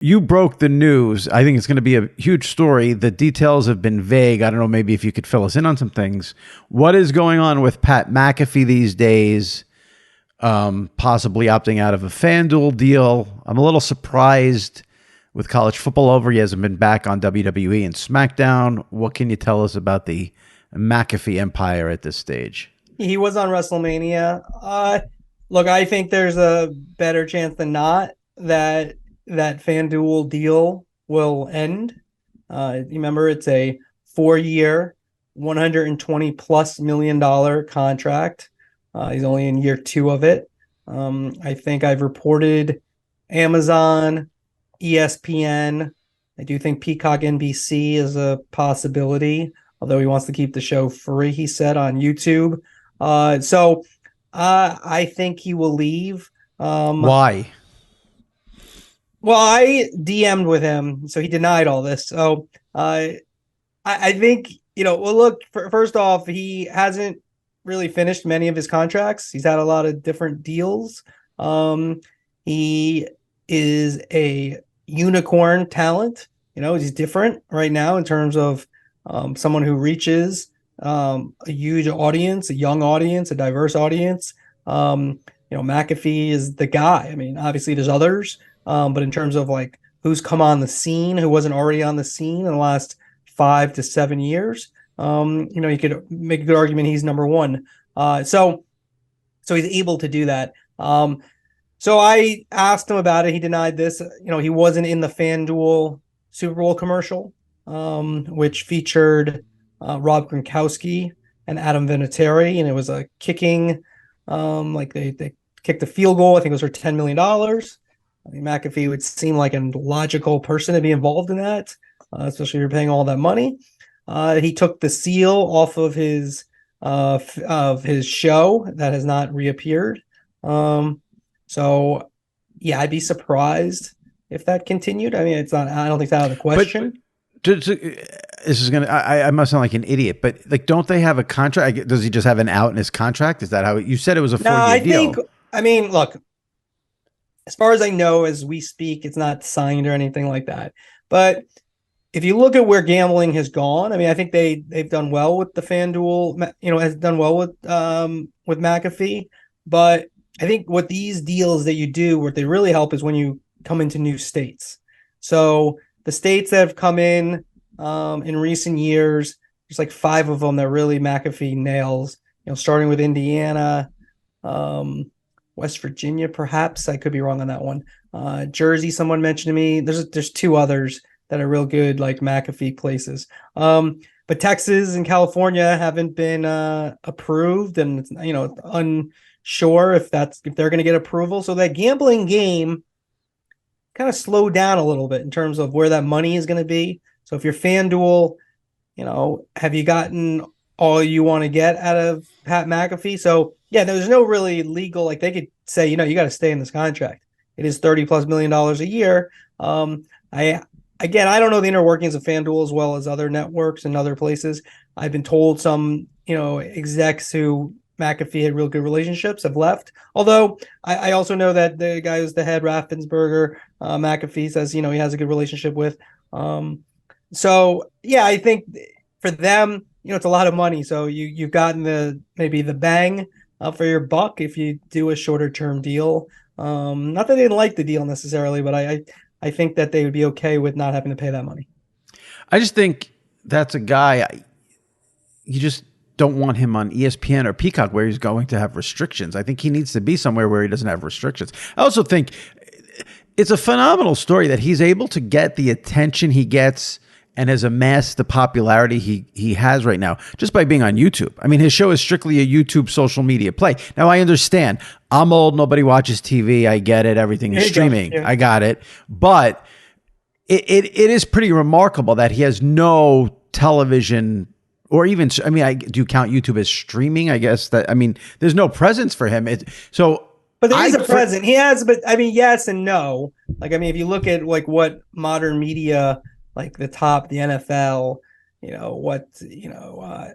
You broke the news. I think it's going to be a huge story. The details have been vague. I don't know, maybe if you could fill us in on some things. What is going on with Pat McAfee these days? Possibly opting out of a FanDuel deal. I'm a little surprised with college football over. He hasn't been back on WWE and SmackDown. What can you tell us about the McAfee empire at this stage? He was on WrestleMania. Look, I think there's a better chance than not that that FanDuel deal will end. You remember, it's a 4-year, $120+ million contract. He's only in year 2 of it. I think I've reported Amazon, ESPN. I do think Peacock NBC is a possibility, although he wants to keep the show free, he said on YouTube. I think he will leave. Why? Well, I DM'd with him, so he denied all this. So I think, well, look, first off, he hasn't really finished many of his contracts. He's had a lot of different deals. He is a unicorn talent. He's different right now in terms of someone who reaches a huge audience, a young audience, a diverse audience. McAfee is the guy. I mean, obviously there's others, but in terms of like who's come on the scene, who wasn't already on the scene in the last 5 to 7 years, you could make a good argument he's number one. So he's able to do that. So I asked him about it. He denied this. He wasn't in the FanDuel Super Bowl commercial, which featured Rob Gronkowski and Adam Vinatieri, and it was a kicking, like they kicked a field goal. I think it was for $10 million. I mean, McAfee would seem like a logical person to be involved in that, especially if you're paying all that money. He took the seal off of his show that has not reappeared. So yeah, I'd be surprised if that continued. I mean, it's not. I don't think that's out of the question. This is gonna. I must sound like an idiot, but like, don't they have a contract? Does he just have an out in his contract? Is that how you said it was a 4-year deal? I mean, look, as far as I know, as we speak, it's not signed or anything like that. But if you look at where gambling has gone, I mean, I think they've done well with the FanDuel. Has done well with McAfee. But I think what these deals that you do, what they really help is when you come into new states. So the states that have come in recent years, there's like 5 of them that really McAfee nails. Starting with Indiana, West Virginia, perhaps. I could be wrong on that one. Jersey, someone mentioned to me. There's 2 others that are real good, like McAfee places. But Texas and California haven't been approved, and it's unsure if they're going to get approval. So that gambling game kind of slowed down a little bit in terms of where that money is going to be. So if you're FanDuel, have you gotten all you want to get out of Pat McAfee? So yeah, there's no really legal, like they could say, you got to stay in this contract. It is $30+ million a year. I don't know the inner workings of FanDuel as well as other networks and other places. I've been told some, execs who McAfee had real good relationships have left. Although I also know that the guy who's the head, Raffensperger, McAfee says, he has a good relationship with. So yeah, I think for them, it's a lot of money. So you've gotten maybe the bang for your buck if you do a shorter term deal. Not that they didn't like the deal necessarily, but I think that they would be okay with not having to pay that money. I just think that's a guy you just don't want him on ESPN or Peacock where he's going to have restrictions. I think he needs to be somewhere where he doesn't have restrictions. I also think it's a phenomenal story that he's able to get the attention he gets and has amassed the popularity he has right now just by being on YouTube. I mean, his show is strictly a YouTube social media play. Now, I understand. I'm old. Nobody watches TV. I get it. Everything is streaming. Yeah. I got it. But it is pretty remarkable that he has no television or even, do you count YouTube as streaming? I guess there's no presence for him. But there is a present. He has, but yes and no. If you look at like what modern media, like the NFL,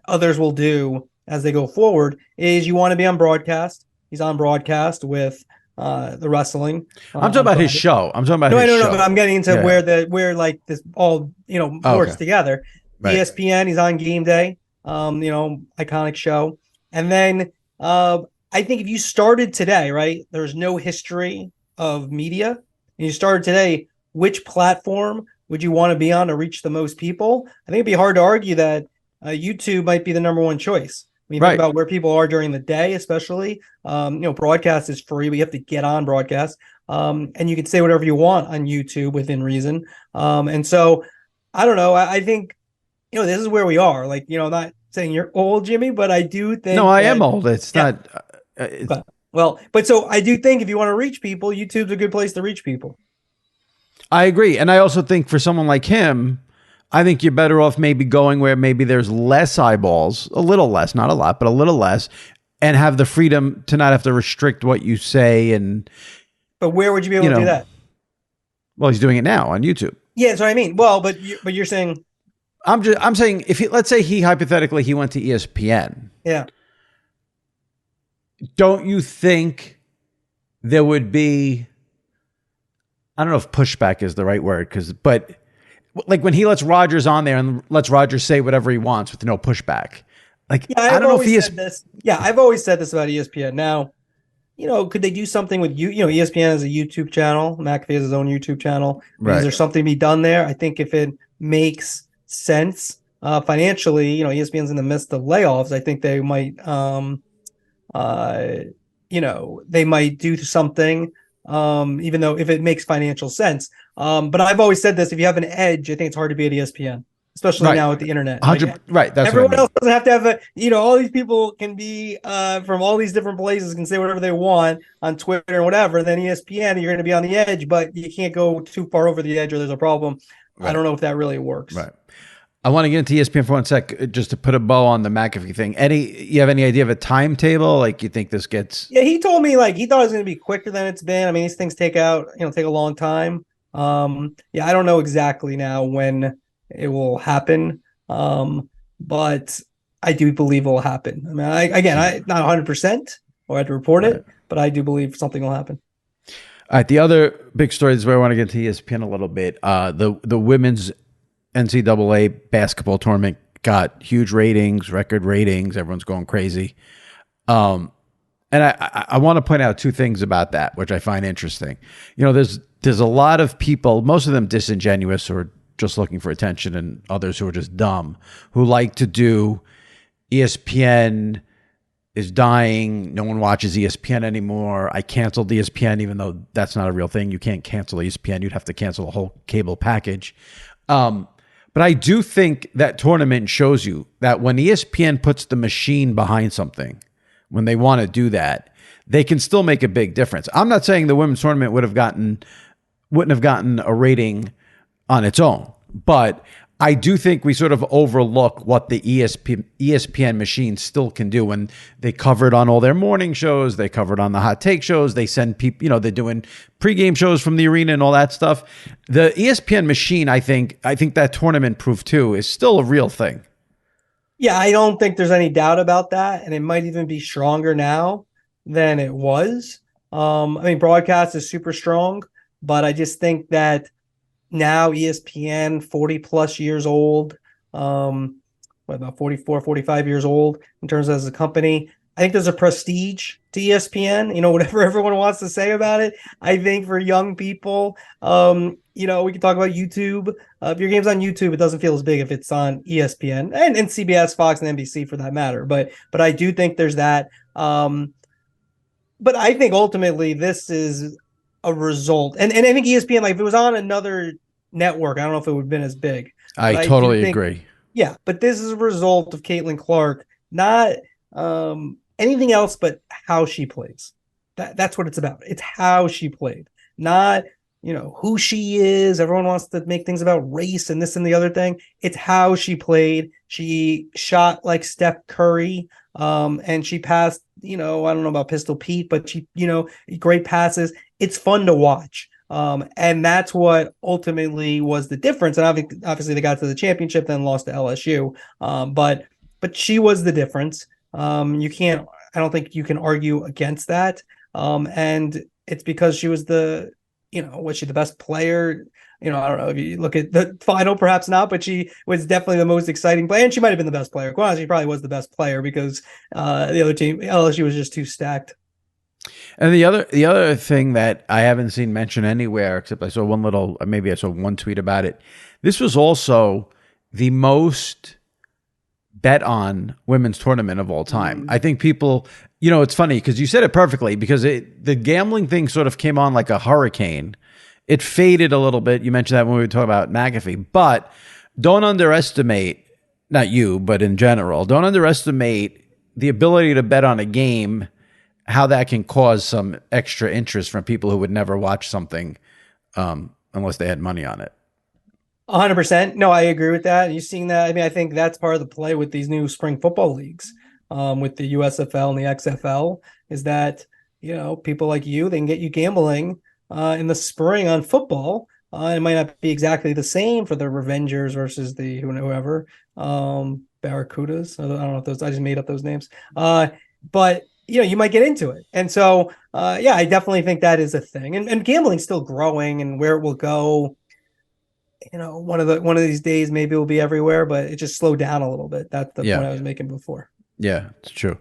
others will do as they go forward is you want to be on broadcast. He's on broadcast with the wrestling. I'm talking On about his Friday. show. I'm talking about No, I his don't know, show. but I'm getting into Yeah. where like this all Oh, works okay. together. Right. ESPN, he's on Game Day, iconic show, and then I think if you started today, right, there's no history of media, and you started today, which platform would you want to be on to reach the most people? I think it'd be hard to argue that YouTube might be the number one choice. When you think Right. about where people are during the day, especially, broadcast is free, but you have to get on broadcast. And you can say whatever you want on YouTube within reason. And so I don't know. I think, this is where we are. Like, not saying you're old, Jimmy, but I do No, think I am that, old. It's yeah. not. It's, But so I do think if you want to reach people, YouTube's a good place to reach people. I agree. And I also think for someone like him, I think you're better off maybe going where maybe there's less eyeballs, a little less, not a lot, but a little less, and have the freedom to not have to restrict what you say. And, But where would you be able to do that? well, he's doing it now on YouTube. Yeah, that's what I mean. Well, but you're saying, I'm saying if let's say he hypothetically he went to ESPN. yeah. Don't you think there would be, I don't know if pushback is the right word, but like when he lets Rogers on there and lets Rogers say whatever he wants with no pushback. Like, Yeah, I don't know if he is. I've always said this about ESPN. Now, could they do something with ESPN has a YouTube channel. McAfee has his own YouTube channel. Right. Is there something to be done there? I think if it makes sense financially, ESPN's in the midst of layoffs. I think they might, they might do something, even though if it makes financial sense. But I've always said this: if you have an edge, I think it's hard to be at ESPN, especially now with the internet. 100. Right. That's everyone what I mean. else doesn't have to have all these people can be from all these different places, can say whatever they want on Twitter or whatever. Then ESPN, you're going to be on the edge, but you can't go too far over the edge or there's a problem. Right. I don't know if that really works. Right. I want to get into ESPN for 1 sec, just to put a bow on the McAfee thing. Eddie, you have any idea of a timetable? Like, you think this gets? Yeah, he told me he thought it was going to be quicker than it's been. I mean, these things take a long time. I don't know exactly now when it will happen. But I do believe it will happen. I mean, I not 100% or I had to report it, but I do believe something will happen. All right. The other big story is where I want to get to ESPN a little bit. The women's NCAA basketball tournament got huge ratings, record ratings. Everyone's going crazy. And I want to point out two things about that, which I find interesting. There's a lot of people, most of them disingenuous or just looking for attention, and others who are just dumb, who like to do ESPN is dying. No one watches ESPN anymore. I canceled ESPN, even though that's not a real thing. You can't cancel ESPN. You'd have to cancel the whole cable package. But I do think that tournament shows you that when ESPN puts the machine behind something, when they want to do that, they can still make a big difference. I'm not saying the women's tournament wouldn't have gotten a rating on its own, but I do think we sort of overlook what the ESPN machine still can do when they cover it on all their morning shows. They cover it on the hot take shows. They send people, they're doing pregame shows from the arena and all that stuff. The ESPN machine, I think that tournament proved too, is still a real thing. Yeah, I don't think there's any doubt about that. And it might even be stronger now than it was. Broadcast is super strong, but I just think that now ESPN, 40 plus years old, about 44, 45 years old in terms of as a company. I think there's a prestige to ESPN, whatever everyone wants to say about it. I think for young people, we can talk about YouTube. If your game's on YouTube, it doesn't feel as big if it's on ESPN and CBS, Fox, and NBC for that matter. But I do think there's that. But I think ultimately this is a result. And I think ESPN, if it was on another network, I don't know if it would have been as big. I totally agree. Yeah, but this is a result of Caitlin Clark, not anything else but how she plays. That's what it's about. It's how she played, not who she is. Everyone wants to make things about race and this and the other thing. It's how she played. She shot like Steph Curry, and she passed. I don't know about Pistol Pete, but she, great passes. It's fun to watch. And that's what ultimately was the difference. And obviously they got to the championship, then lost to LSU. But she was the difference. I don't think you can argue against that. And it's because she was was she the best player? I don't know if you look at the final, perhaps not, but she was definitely the most exciting player, and she might have been the best player. Quite honestly, she probably was the best player because the other team, LSU, was just too stacked. And the other thing that I haven't seen mentioned anywhere, except I saw maybe I saw one tweet about it. This was also the most bet on women's tournament of all time. I think people, it's funny because you said it perfectly, because the gambling thing sort of came on like a hurricane. It faded a little bit. You mentioned that when we were talking about McAfee, but don't underestimate, not you, but in general, don't underestimate the ability to bet on a game, how that can cause some extra interest from people who would never watch something unless they had money on it. 100%. No, I agree with that. You're seeing that. I mean, I think that's part of the play with these new spring football leagues, with the USFL and the XFL, is that, people like you, they can get you gambling in the spring on football. It might not be exactly the same for the Revengers versus the whoever, Barracudas. I don't know if I just made up those names. But you might get into it. And so, I definitely think that is a thing. And gambling's still growing, and where it will go, one of these days maybe it will be everywhere, but it just slowed down a little bit. That's the point I was making before. Yeah, it's true.